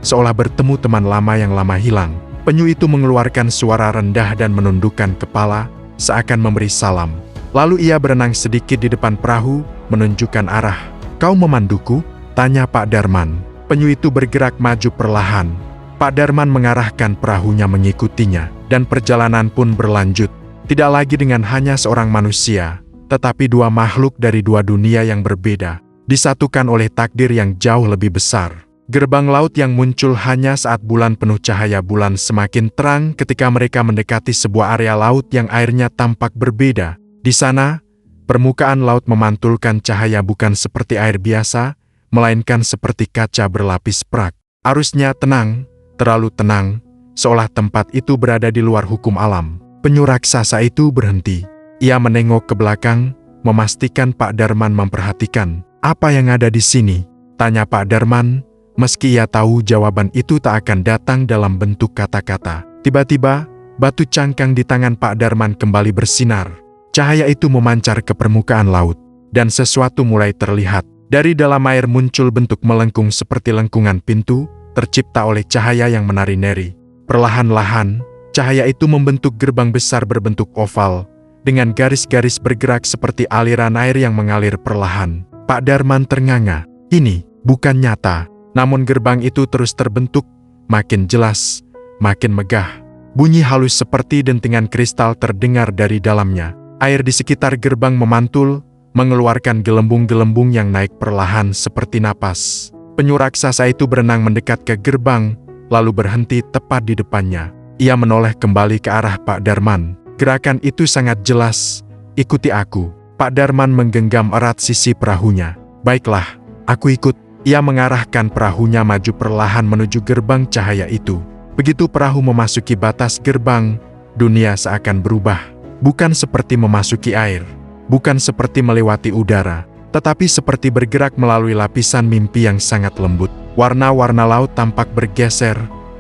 seolah bertemu teman lama yang lama hilang. Penyu itu mengeluarkan suara rendah dan menundukkan kepala, seakan memberi salam. Lalu ia berenang sedikit di depan perahu, menunjukkan arah. "Kau memanduku?" tanya Pak Darman. Penyu itu bergerak maju perlahan. Pak Darman mengarahkan perahunya mengikutinya, dan perjalanan pun berlanjut. Tidak lagi dengan hanya seorang manusia, tetapi dua makhluk dari dua dunia yang berbeda, disatukan oleh takdir yang jauh lebih besar. Gerbang laut yang muncul hanya saat bulan penuh cahaya bulan semakin terang ketika mereka mendekati sebuah area laut yang airnya tampak berbeda. Di sana, permukaan laut memantulkan cahaya bukan seperti air biasa, melainkan seperti kaca berlapis perak. Arusnya tenang, terlalu tenang, seolah tempat itu berada di luar hukum alam. Penyu raksasa itu berhenti. Ia menengok ke belakang, memastikan Pak Darman memperhatikan. "Apa yang ada di sini?" tanya Pak Darman, meski ia tahu jawaban itu tak akan datang dalam bentuk kata-kata. Tiba-tiba, batu cangkang di tangan Pak Darman kembali bersinar. Cahaya itu memancar ke permukaan laut, dan sesuatu mulai terlihat. Dari dalam air muncul bentuk melengkung seperti lengkungan pintu, tercipta oleh cahaya yang menari-nari. Perlahan-lahan, cahaya itu membentuk gerbang besar berbentuk oval, dengan garis-garis bergerak seperti aliran air yang mengalir perlahan. Pak Darman ternganga. Ini bukan nyata, namun gerbang itu terus terbentuk, makin jelas, makin megah. Bunyi halus seperti dentingan kristal terdengar dari dalamnya. Air di sekitar gerbang memantul, mengeluarkan gelembung-gelembung yang naik perlahan seperti napas. Penyu raksasa itu berenang mendekat ke gerbang, lalu berhenti tepat di depannya. Ia menoleh kembali ke arah Pak Darman. Gerakan itu sangat jelas. "Ikuti aku." Pak Darman menggenggam erat sisi perahunya. "Baiklah, aku ikut." Ia mengarahkan perahunya maju perlahan menuju gerbang cahaya itu. Begitu perahu memasuki batas gerbang, dunia seakan berubah. Bukan seperti memasuki air, bukan seperti melewati udara, tetapi seperti bergerak melalui lapisan mimpi yang sangat lembut. Warna-warna laut tampak bergeser,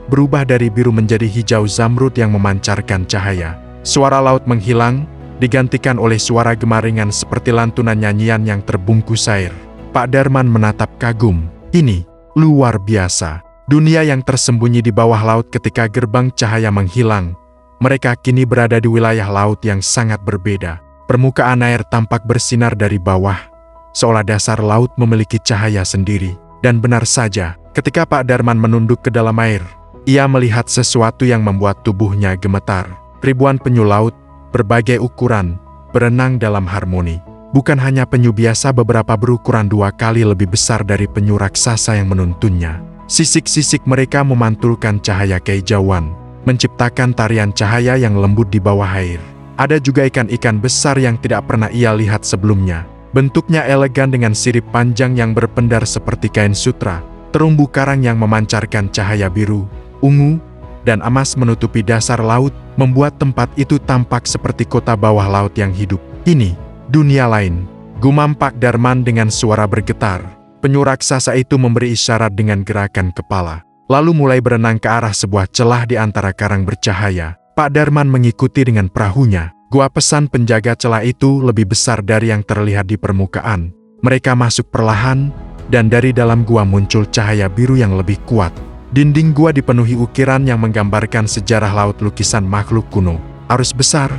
berubah dari biru menjadi hijau zamrud yang memancarkan cahaya. Suara laut menghilang, digantikan oleh suara gemaringan seperti lantunan nyanyian yang terbungkus air. Pak Darman menatap kagum. Ini luar biasa. Dunia yang tersembunyi di bawah laut ketika gerbang cahaya menghilang. Mereka kini berada di wilayah laut yang sangat berbeda. Permukaan air tampak bersinar dari bawah, seolah dasar laut memiliki cahaya sendiri. Dan benar saja, ketika Pak Darman menunduk ke dalam air, ia melihat sesuatu yang membuat tubuhnya gemetar. Ribuan penyu laut, berbagai ukuran, berenang dalam harmoni. Bukan hanya penyu biasa, beberapa berukuran 2 kali lebih besar dari penyu raksasa yang menuntunnya. Sisik-sisik mereka memantulkan cahaya kehijauan, menciptakan tarian cahaya yang lembut di bawah air. Ada juga ikan-ikan besar yang tidak pernah ia lihat sebelumnya. Bentuknya elegan dengan sirip panjang yang berpendar seperti kain sutra. Terumbu karang yang memancarkan cahaya biru, ungu, dan emas menutupi dasar laut, membuat tempat itu tampak seperti kota bawah laut yang hidup. "Ini dunia lain," gumam Pak Darman dengan suara bergetar. Penyu raksasa itu memberi isyarat dengan gerakan kepala, lalu mulai berenang ke arah sebuah celah di antara karang bercahaya. Pak Darman mengikuti dengan perahunya. Gua pesan penjaga celah itu lebih besar dari yang terlihat di permukaan. Mereka masuk perlahan, dan dari dalam gua muncul cahaya biru yang lebih kuat. Dinding gua dipenuhi ukiran yang menggambarkan sejarah laut, lukisan makhluk kuno, arus besar,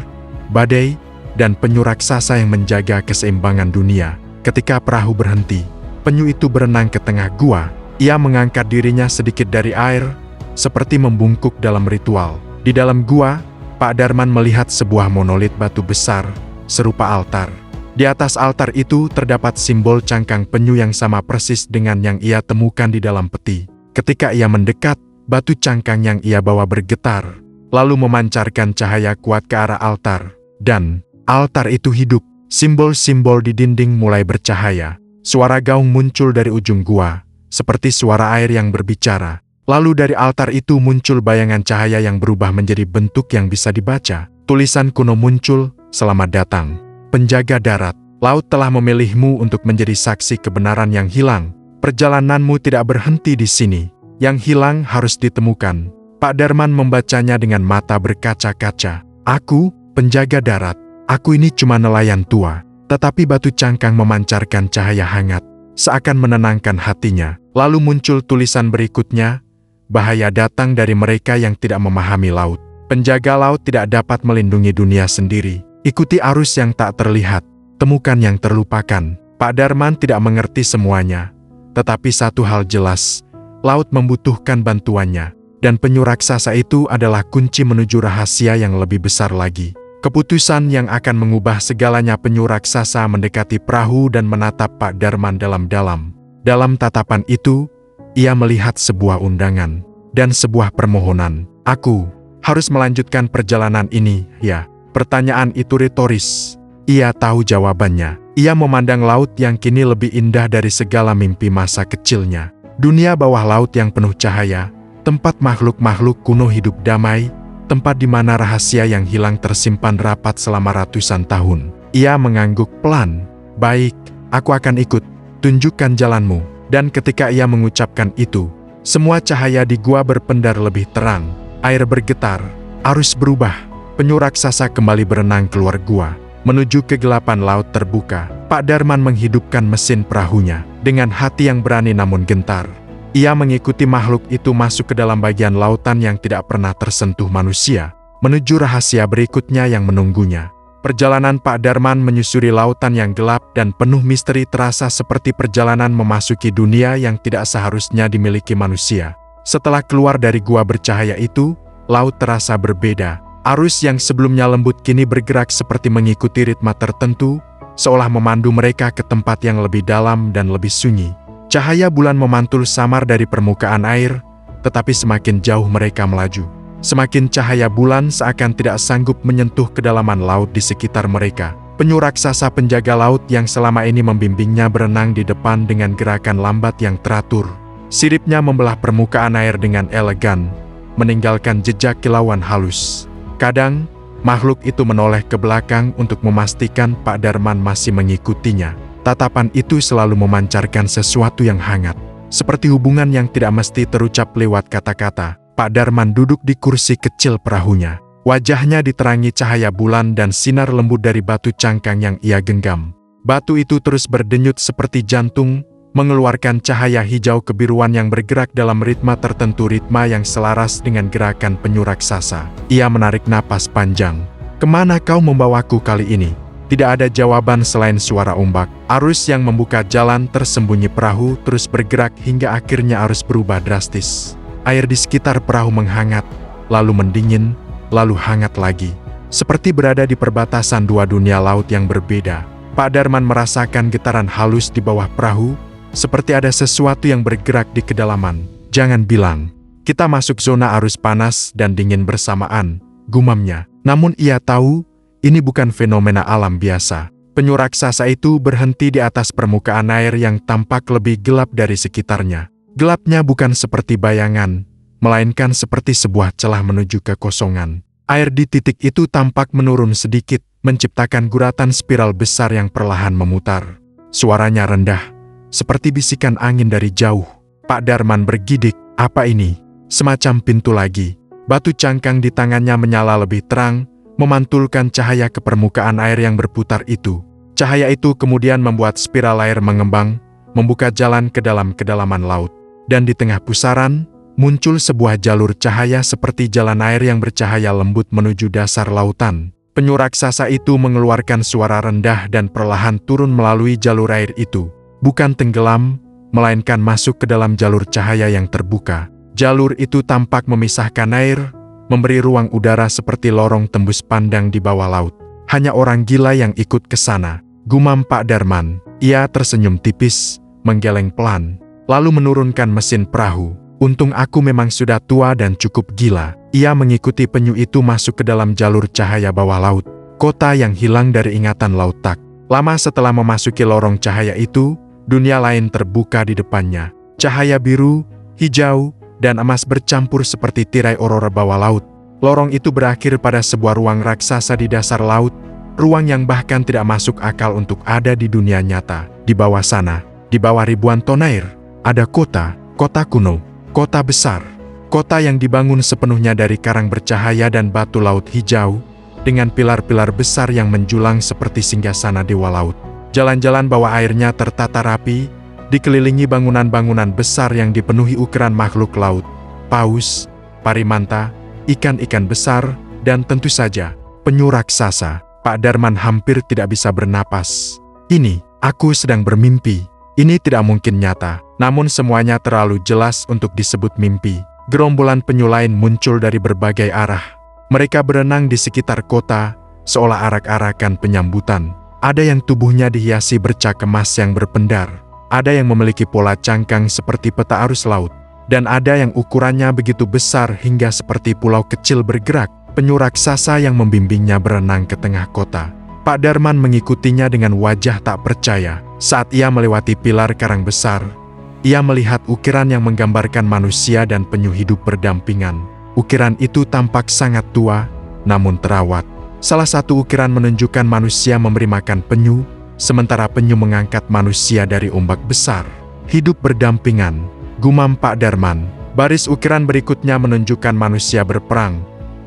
badai, dan penyu raksasa yang menjaga keseimbangan dunia. Ketika perahu berhenti, penyu itu berenang ke tengah gua. Ia mengangkat dirinya sedikit dari air, seperti membungkuk dalam ritual. Di dalam gua, Pak Darman melihat sebuah monolit batu besar, serupa altar. Di atas altar itu terdapat simbol cangkang penyu yang sama persis dengan yang ia temukan di dalam peti. Ketika ia mendekat, batu cangkang yang ia bawa bergetar, lalu memancarkan cahaya kuat ke arah altar. Dan altar itu hidup. Simbol-simbol di dinding mulai bercahaya. Suara gaung muncul dari ujung gua, seperti suara air yang berbicara. Lalu dari altar itu muncul bayangan cahaya yang berubah menjadi bentuk yang bisa dibaca. Tulisan kuno muncul, "Selamat datang, penjaga darat. Laut telah memilihmu untuk menjadi saksi kebenaran yang hilang. Perjalananmu tidak berhenti di sini. Yang hilang harus ditemukan." Pak Darman membacanya dengan mata berkaca-kaca. "Aku, penjaga darat. Aku ini cuma nelayan tua." Tetapi batu cangkang memancarkan cahaya hangat, seakan menenangkan hatinya. Lalu muncul tulisan berikutnya, "Bahaya datang dari mereka yang tidak memahami laut. Penjaga laut tidak dapat melindungi dunia sendiri. Ikuti arus yang tak terlihat, temukan yang terlupakan." Pak Darman tidak mengerti semuanya, tetapi satu hal jelas, laut membutuhkan bantuannya. Dan penyu raksasa itu adalah kunci menuju rahasia yang lebih besar lagi. Keputusan yang akan mengubah segalanya. Penyu raksasa mendekati perahu dan menatap Pak Darman dalam-dalam. Dalam tatapan itu, ia melihat sebuah undangan dan sebuah permohonan. Aku harus melanjutkan perjalanan ini, ya. Pertanyaan itu retoris. Ia tahu jawabannya. Ia memandang laut yang kini lebih indah dari segala mimpi masa kecilnya. Dunia bawah laut yang penuh cahaya, tempat makhluk-makhluk kuno hidup damai, tempat di mana rahasia yang hilang tersimpan rapat selama ratusan tahun. Ia mengangguk pelan. Baik, aku akan ikut. Tunjukkan jalanmu. Dan ketika ia mengucapkan itu, semua cahaya di gua berpendar lebih terang. Air bergetar, arus berubah. Penyu raksasa kembali berenang keluar gua, menuju kegelapan laut terbuka. Pak Darman menghidupkan mesin perahunya. Dengan hati yang berani namun gentar, ia mengikuti makhluk itu masuk ke dalam bagian lautan yang tidak pernah tersentuh manusia, menuju rahasia berikutnya yang menunggunya. Perjalanan Pak Darman menyusuri lautan yang gelap dan penuh misteri terasa seperti perjalanan memasuki dunia yang tidak seharusnya dimiliki manusia. Setelah keluar dari gua bercahaya itu, laut terasa berbeda. Arus yang sebelumnya lembut kini bergerak seperti mengikuti ritme tertentu, seolah memandu mereka ke tempat yang lebih dalam dan lebih sunyi. Cahaya bulan memantul samar dari permukaan air, tetapi semakin jauh mereka melaju, semakin cahaya bulan seakan tidak sanggup menyentuh kedalaman laut di sekitar mereka. Penyu raksasa penjaga laut yang selama ini membimbingnya berenang di depan dengan gerakan lambat yang teratur. Siripnya membelah permukaan air dengan elegan, meninggalkan jejak kilauan halus. Kadang, makhluk itu menoleh ke belakang untuk memastikan Pak Darman masih mengikutinya. Tatapan itu selalu memancarkan sesuatu yang hangat, seperti hubungan yang tidak mesti terucap lewat kata-kata. Pak Darman duduk di kursi kecil perahunya. Wajahnya diterangi cahaya bulan dan sinar lembut dari batu cangkang yang ia genggam. Batu itu terus berdenyut seperti jantung, mengeluarkan cahaya hijau kebiruan yang bergerak dalam ritme tertentu, ritme yang selaras dengan gerakan penyu raksasa. Ia menarik napas panjang. Kemana kau membawaku kali ini? Tidak ada jawaban selain suara ombak. Arus yang membuka jalan tersembunyi perahu terus bergerak hingga akhirnya arus berubah drastis. Air di sekitar perahu menghangat, lalu mendingin, lalu hangat lagi. Seperti berada di perbatasan dua dunia laut yang berbeda. Pak Darman merasakan getaran halus di bawah perahu, seperti ada sesuatu yang bergerak di kedalaman. Jangan bilang, kita masuk zona arus panas dan dingin bersamaan, gumamnya. Namun ia tahu, ini bukan fenomena alam biasa. Penyu raksasa itu berhenti di atas permukaan air yang tampak lebih gelap dari sekitarnya. Gelapnya bukan seperti bayangan, melainkan seperti sebuah celah menuju kekosongan. Air di titik itu tampak menurun sedikit, menciptakan guratan spiral besar yang perlahan memutar. Suaranya rendah, seperti bisikan angin dari jauh. Pak Darman bergidik, apa ini? Semacam pintu lagi. Batu cangkang di tangannya menyala lebih terang, memantulkan cahaya ke permukaan air yang berputar itu. Cahaya itu kemudian membuat spiral air mengembang, membuka jalan ke dalam kedalaman laut. Dan di tengah pusaran, muncul sebuah jalur cahaya seperti jalan air yang bercahaya lembut menuju dasar lautan. Penyu raksasa itu mengeluarkan suara rendah dan perlahan turun melalui jalur air itu. Bukan tenggelam, melainkan masuk ke dalam jalur cahaya yang terbuka. Jalur itu tampak memisahkan air, memberi ruang udara seperti lorong tembus pandang di bawah laut. Hanya orang gila yang ikut ke sana, gumam Pak Darman. Ia tersenyum tipis, menggeleng pelan, lalu menurunkan mesin perahu. Untung aku memang sudah tua dan cukup gila. Ia mengikuti penyu itu masuk ke dalam jalur cahaya bawah laut. Kota yang hilang dari ingatan laut tak lama setelah memasuki lorong cahaya itu, dunia lain terbuka di depannya. Cahaya biru, hijau, dan emas bercampur seperti tirai aurora bawah laut. Lorong itu berakhir pada sebuah ruang raksasa di dasar laut, ruang yang bahkan tidak masuk akal untuk ada di dunia nyata. Di bawah sana, di bawah ribuan ton air, ada kota kuno, kota besar, kota yang dibangun sepenuhnya dari karang bercahaya dan batu laut hijau, dengan pilar-pilar besar yang menjulang seperti singgasana dewa laut. Jalan-jalan bawah airnya tertata rapi, dikelilingi bangunan-bangunan besar yang dipenuhi ukiran makhluk laut, paus, parimanta, ikan-ikan besar, dan tentu saja, penyu raksasa. Pak Darman hampir tidak bisa bernapas. Ini, aku sedang bermimpi. Ini tidak mungkin nyata, namun semuanya terlalu jelas untuk disebut mimpi. gerombolan penyu lain muncul dari berbagai arah. Mereka berenang di sekitar kota, seolah arak-arakan penyambutan. Ada yang tubuhnya dihiasi bercak emas yang berpendar. Ada yang memiliki pola cangkang seperti peta arus laut. Dan ada yang ukurannya begitu besar hingga seperti pulau kecil bergerak. Penyu raksasa yang membimbingnya berenang ke tengah kota. Pak Darman mengikutinya dengan wajah tak percaya. Saat ia melewati pilar karang besar, ia melihat ukiran yang menggambarkan manusia dan penyu hidup berdampingan. Ukiran itu tampak sangat tua, namun terawat. Salah satu ukiran menunjukkan manusia memberi makan penyu, sementara penyu mengangkat manusia dari ombak besar. Hidup berdampingan, gumam Pak Darman. Baris ukiran berikutnya menunjukkan manusia berperang,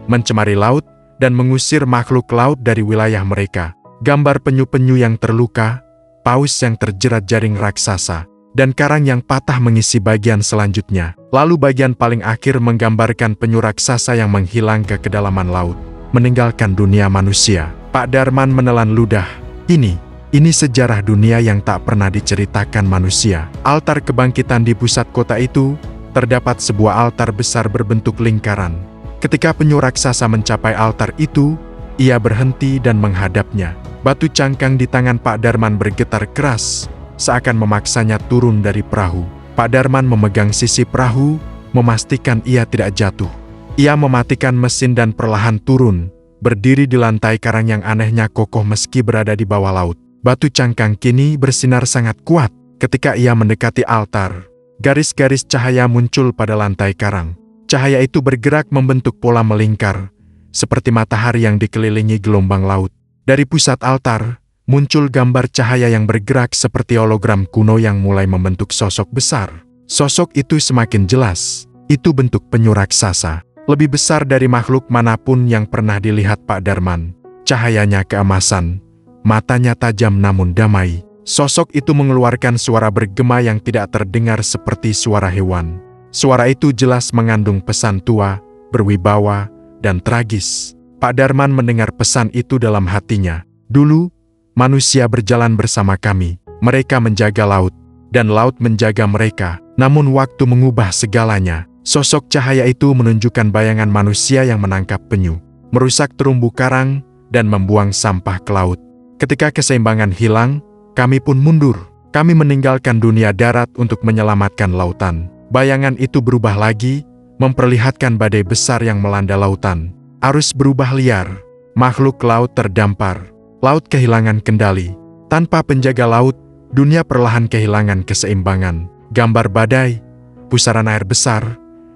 mencemari laut, dan mengusir makhluk laut dari wilayah mereka. Gambar penyu-penyu yang terluka, paus yang terjerat jaring raksasa, dan karang yang patah mengisi bagian selanjutnya. Lalu bagian paling akhir menggambarkan penyu raksasa yang menghilang ke kedalaman laut, meninggalkan dunia manusia. Pak Darman menelan ludah. Ini sejarah dunia yang tak pernah diceritakan manusia. Altar kebangkitan di pusat kota itu, terdapat sebuah altar besar berbentuk lingkaran. Ketika penyu raksasa mencapai altar itu, ia berhenti dan menghadapnya. Batu cangkang di tangan Pak Darman bergetar keras, seakan memaksanya turun dari perahu. Pak Darman memegang sisi perahu, memastikan ia tidak jatuh. Ia mematikan mesin dan perlahan turun, berdiri di lantai karang yang anehnya kokoh meski berada di bawah laut. Batu cangkang kini bersinar sangat kuat. Ketika ia mendekati altar, garis-garis cahaya muncul pada lantai karang. Cahaya itu bergerak membentuk pola melingkar, seperti matahari yang dikelilingi gelombang laut. Dari pusat altar, muncul gambar cahaya yang bergerak seperti hologram kuno yang mulai membentuk sosok besar. Sosok itu semakin jelas. Itu bentuk penyu raksasa, lebih besar dari makhluk manapun yang pernah dilihat Pak Darman. Cahayanya keemasan, matanya tajam namun damai. Sosok itu mengeluarkan suara bergema yang tidak terdengar seperti suara hewan. Suara itu jelas mengandung pesan tua, berwibawa, dan tragis. Pak Darman mendengar pesan itu dalam hatinya. Dulu, manusia berjalan bersama kami. Mereka menjaga laut, dan laut menjaga mereka. Namun waktu mengubah segalanya. Sosok cahaya itu menunjukkan bayangan manusia yang menangkap penyu, merusak terumbu karang, dan membuang sampah ke laut. Ketika keseimbangan hilang, kami pun mundur. Kami meninggalkan dunia darat untuk menyelamatkan lautan. Bayangan itu berubah lagi, memperlihatkan badai besar yang melanda lautan. Arus berubah liar, makhluk laut terdampar, laut kehilangan kendali. Tanpa penjaga laut, dunia perlahan kehilangan keseimbangan. Gambar badai, pusaran air besar,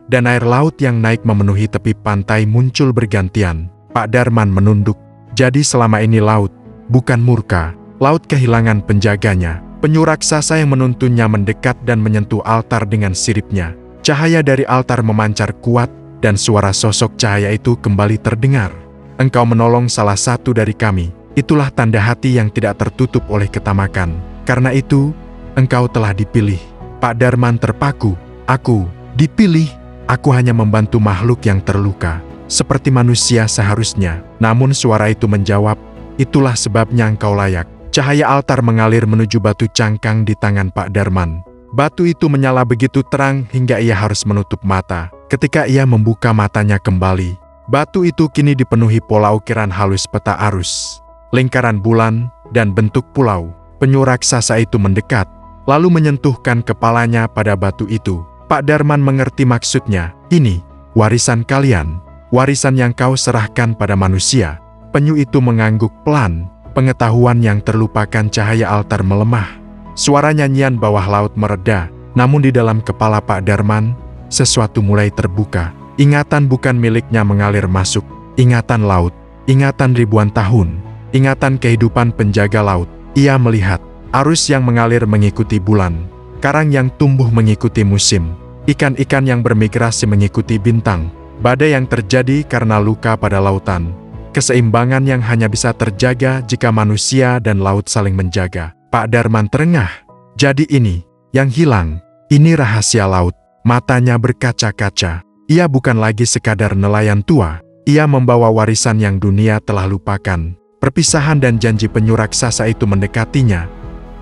dan air laut yang naik memenuhi tepi pantai muncul bergantian. Pak Darman menunduk. Jadi selama ini laut, bukan murka. Laut kehilangan penjaganya. Penyu raksasa yang menuntunnya mendekat dan menyentuh altar dengan siripnya. Cahaya dari altar memancar kuat, dan suara sosok cahaya itu kembali terdengar. Engkau menolong salah satu dari kami. Itulah tanda hati yang tidak tertutup oleh ketamakan. Karena itu, engkau telah dipilih. Pak Darman terpaku. Aku dipilih. Aku hanya membantu makhluk yang terluka, seperti manusia seharusnya. Namun suara itu menjawab, itulah sebabnya engkau layak. Cahaya altar mengalir menuju batu cangkang di tangan Pak Darman. Batu itu menyala begitu terang hingga ia harus menutup mata. Ketika ia membuka matanya kembali, batu itu kini dipenuhi pola ukiran halus peta arus, lingkaran bulan, dan bentuk pulau. Penyu raksasa itu mendekat, lalu menyentuhkan kepalanya pada batu itu. Pak Darman mengerti maksudnya. Ini, warisan kalian, warisan yang kau serahkan pada manusia. Penyu itu mengangguk pelan. Pengetahuan yang terlupakan. Cahaya altar melemah. Suara nyanyian bawah laut mereda. Namun di dalam kepala Pak Darman, sesuatu mulai terbuka. Ingatan bukan miliknya mengalir masuk. Ingatan laut. Ingatan ribuan tahun. Ingatan kehidupan penjaga laut. Ia melihat arus yang mengalir mengikuti bulan. Karang yang tumbuh mengikuti musim. Ikan-ikan yang bermigrasi mengikuti bintang. Badai yang terjadi karena luka pada lautan. Keseimbangan yang hanya bisa terjaga jika manusia dan laut saling menjaga. Pak Darman terengah. Jadi ini, yang hilang, ini rahasia laut. Matanya berkaca-kaca. Ia bukan lagi sekadar nelayan tua. Ia membawa warisan yang dunia telah lupakan. Perpisahan dan janji penyu raksasa itu mendekatinya.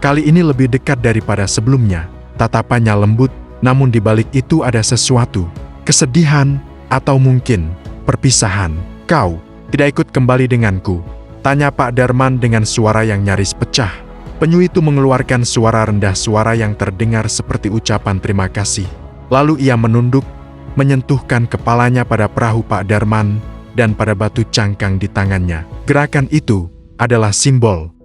Kali ini lebih dekat daripada sebelumnya. Tatapannya lembut, namun di balik itu ada sesuatu. Kesedihan, atau mungkin perpisahan. Kau tidak ikut kembali denganku? Tanya Pak Darman dengan suara yang nyaris pecah. Penyu itu mengeluarkan suara rendah, suara yang terdengar seperti ucapan terima kasih. Lalu ia menunduk, menyentuhkan kepalanya pada perahu Pak Darman dan pada batu cangkang di tangannya. Gerakan itu adalah simbol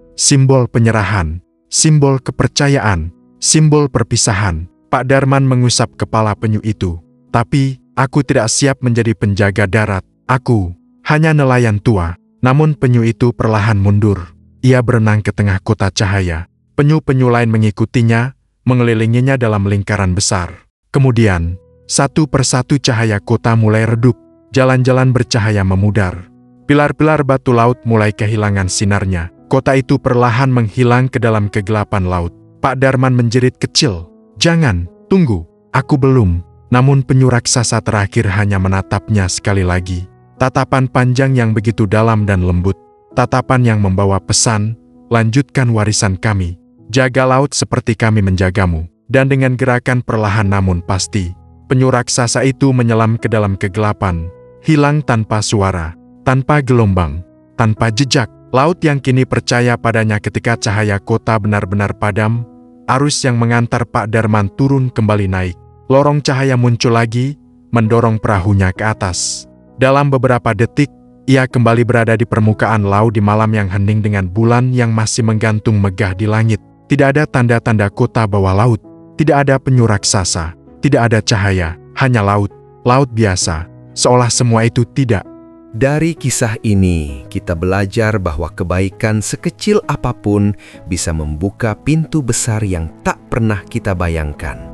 penyerahan, simbol kepercayaan, simbol perpisahan. Pak Darman mengusap kepala penyu itu. Tapi, aku tidak siap menjadi penjaga darat. Aku hanya nelayan tua. Namun penyu itu perlahan mundur. Ia berenang ke tengah kota cahaya. Penyu-penyu lain mengikutinya, mengelilinginya dalam lingkaran besar. Kemudian, satu persatu cahaya kota mulai redup. Jalan-jalan bercahaya memudar. Pilar-pilar batu laut mulai kehilangan sinarnya. Kota itu perlahan menghilang ke dalam kegelapan laut. Pak Darman menjerit kecil. Jangan, tunggu, aku belum. Namun penyu raksasa terakhir hanya menatapnya sekali lagi. Tatapan panjang yang begitu dalam dan lembut. Tatapan yang membawa pesan, lanjutkan warisan kami. Jaga laut seperti kami menjagamu. Dan dengan gerakan perlahan namun pasti, penyu raksasa itu menyelam ke dalam kegelapan. Hilang tanpa suara, tanpa gelombang, tanpa jejak. Laut yang kini percaya padanya ketika cahaya kota benar-benar padam, arus yang mengantar Pak Darman turun kembali naik. Lorong cahaya muncul lagi, mendorong perahunya ke atas. Dalam beberapa detik, ia kembali berada di permukaan laut di malam yang hening dengan bulan yang masih menggantung megah di langit. Tidak ada tanda-tanda kota bawah laut, tidak ada penyu raksasa, tidak ada cahaya, hanya laut, laut biasa, seolah semua itu tidak. Dari kisah ini, kita belajar bahwa kebaikan sekecil apapun bisa membuka pintu besar yang tak pernah kita bayangkan.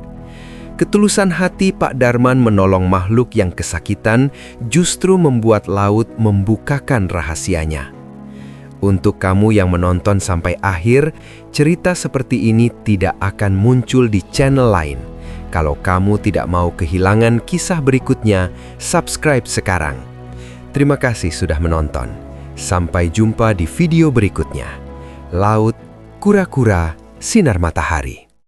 Ketulusan hati Pak Darman menolong makhluk yang kesakitan justru membuat laut membukakan rahasianya. Untuk kamu yang menonton sampai akhir, cerita seperti ini tidak akan muncul di channel lain. Kalau kamu tidak mau kehilangan kisah berikutnya, subscribe sekarang. Terima kasih sudah menonton. Sampai jumpa di video berikutnya. Laut, kura-kura, sinar matahari.